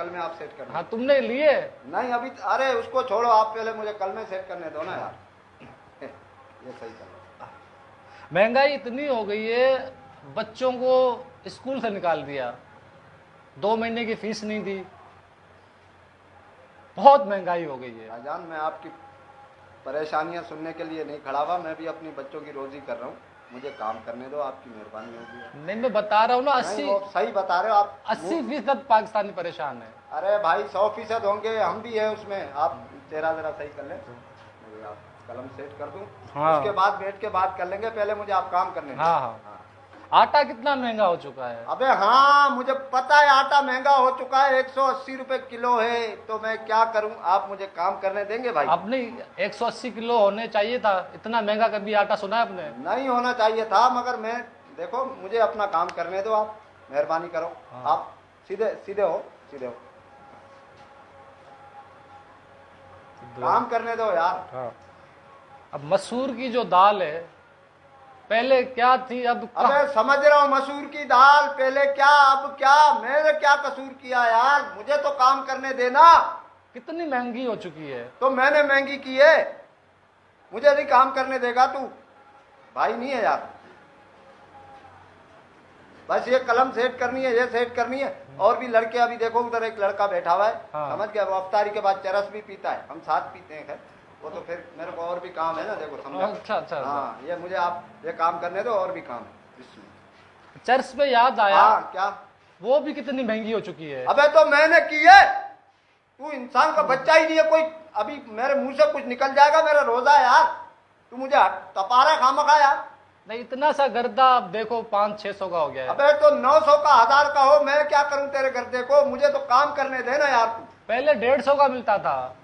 कल में आप सेट करना। हाँ तुमने लिए? नहीं अभी, अरे उसको छोड़ो, आप पहले मुझे कल में सेट करने दो ना यार। ये सही चलो। महंगाई इतनी हो गई है, बच्चों को स्कूल से निकाल दिया, 2 महीने की फीस नहीं दी, बहुत महंगाई हो गई है। भाईजान मैं आपकी परेशानियां सुनने के लिए नहीं खड़ा हुआ, मैं भी अपनी बच्चों की रोजी कर रहा हूँ, मुझे काम करने दो, आपकी मेहरबानी होगी। नहीं मैं बता रहा हूँ ना, नहीं, वो सही बता रहे हो आप। 80% पाकिस्तानी परेशान है। अरे भाई 100% होंगे, हम भी है उसमें। आप चेहरा जरा सही कर लें, मुझे आप कलम सेट कर दूं। हाँ। उसके बाद बैठ के बात कर लेंगे, पहले मुझे आप काम करने दें। हाँ हाँ। आटा कितना महंगा हो चुका है? अबे हाँ मुझे पता है, आटा महंगा हो चुका है, 180 रुपए किलो है, तो मैं क्या करूं, आप मुझे काम करने देंगे भाई? अब नहीं, 180 किलो होने चाहिए था, इतना महंगा कभी आटा सुना है आपने? नहीं होना चाहिए था, मगर मैं देखो मुझे अपना काम करने दो, आप मेहरबानी करो। हाँ। आप सीधे सीधे हो, सीधे हो, काम करने दो यार। हाँ। अब मसूर की जो दाल है, पहले क्या थी अब अबे समझ रहा हूँ, मसूर की दाल पहले क्या अब क्या, मैंने क्या कसूर किया यार, मुझे तो काम करने देना। कितनी महंगी हो चुकी है। तो मैंने महंगी की है, मुझे नहीं काम करने देगा तू? भाई नहीं है यार, बस ये कलम सेट करनी है, ये सेट करनी है। और भी लड़के, अभी देखो उधर एक लड़का बैठा हुआ है। हाँ। समझ गया, वो अफ्तारी के बाद चरस भी पीता है, हम साथ पीते हैं। खैर वो तो फिर मेरे को और भी काम है ना, देखो समझो। अच्छा अच्छा। हाँ ये मुझे आप ये काम करने दो, और भी काम है इसमें। चर्च पे याद आया, हाँ क्या? वो भी कितनी महंगी हो चुकी है। अबे तो मैंने की है, तू इंसान का बच्चा ही नहीं है कोई। अभी मेरे मुंह से कुछ निकल जाएगा, मेरा रोजा है यार, तू मुझे तपा रहा है खामखा यार। नहीं इतना सा गर्दा अब देखो 500-600 का हो गया है। अबे तो 900 का, 1000 का हो, मैं क्या करूं तेरे गर्दे को? मुझे तो काम करने देना यार तू। पहले 150 का मिलता था।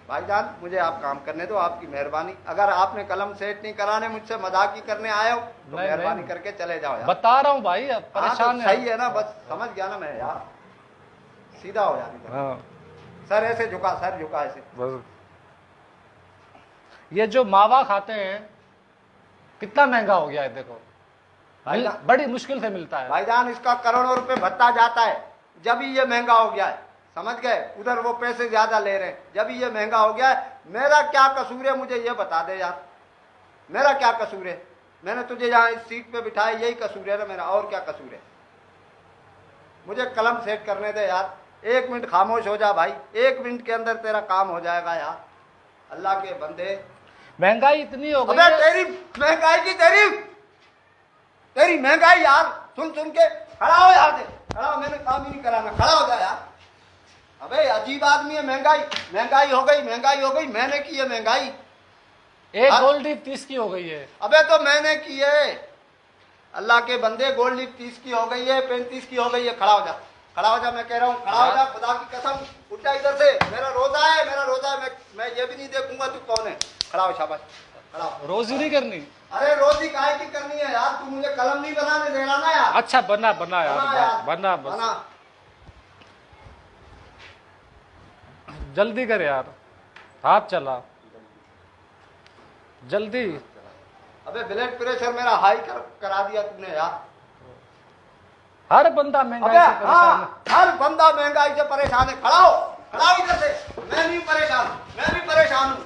भाईजान मुझे आप काम करने दो, आपकी मेहरबानी। अगर आपने कलम सेट नहीं कराने, मुझसे मजाक ही करने आए हो, तो नहीं, मेहरबानी नहीं। करके चले जाओ यार। बता रहा हूँ भाई, अब हाँ, परेशान तो सही है ना, बस समझ गया ना मैं यार। सीधा हो यार इधर। हाँ। सर ऐसे झुका, सर झुका ऐसे। बस ये जो मावा खाते हैं कितना महंगा हो गया है देखो, बड़ी मुश्किल से मिलता है। भाईजान इसका करोड़ों रुपए भत्ता जाता है, जब ही ये महंगा हो गया है, समझ गए? उधर वो पैसे ज्यादा ले रहे हैं, जब ही ये महंगा हो गया है। मेरा क्या कसूर है, मुझे ये बता दे यार, मेरा क्या कसूर है? मैंने तुझे यहाँ इस सीट पे बिठाया, यही कसूर है ना मेरा, और क्या कसूर है? मुझे कलम सेट करने दे यार। 1 मिनट खामोश हो जा भाई, 1 मिनट के अंदर तेरा काम हो जाएगा यार। अल्लाह के बंदे, महंगाई इतनी हो गई अबे है। तेरी महंगाई की, तेरी महंगाई यार, सुन सुन के खड़ा हो यार से, खड़ा हो, मैंने काम ही नहीं कराना, खड़ा हो जा यार। अबे अजीब आदमी है। महंगाई महंगाई हो गई, महंगाई हो गई, मैंने की है महंगाई। एक गोल्ड लीफ 30 की हो गई है। अबे तो मैंने की है, अल्लाह के बंदे, गोल्ड लीफ 30 की हो गई है, 35 की हो गई है। खड़ा हो जा, खड़ा हो जा, मैं कह रहा हूँ खड़ा हो जा, खुदा की कसम। उठ जा इधर से, मेरा रोजा है, मेरा रोजा है। मैं ये भी नहीं देखूंगा तू कौन है। खड़ा हो, शाबाश, खड़ा हो। रोजी नहीं करनी। अरे रोजी काहे की करनी है यार, तू मुझे कलम नहीं बनाने देना ना यार। अच्छा बना बना यार, बना बस। बना। जल्दी कर यार, हाथ चला जल्दी। अबे ब्लड प्रेशर मेरा हाई करा दिया तूने यार। हर बंदा महंगाई अबे से परेशान है। हाँ, हर बंदा महंगाई से परेशान है। खड़ा हो, खड़ा हो इधर से। मैं नहीं परेशान, मैं भी परेशान हूँ।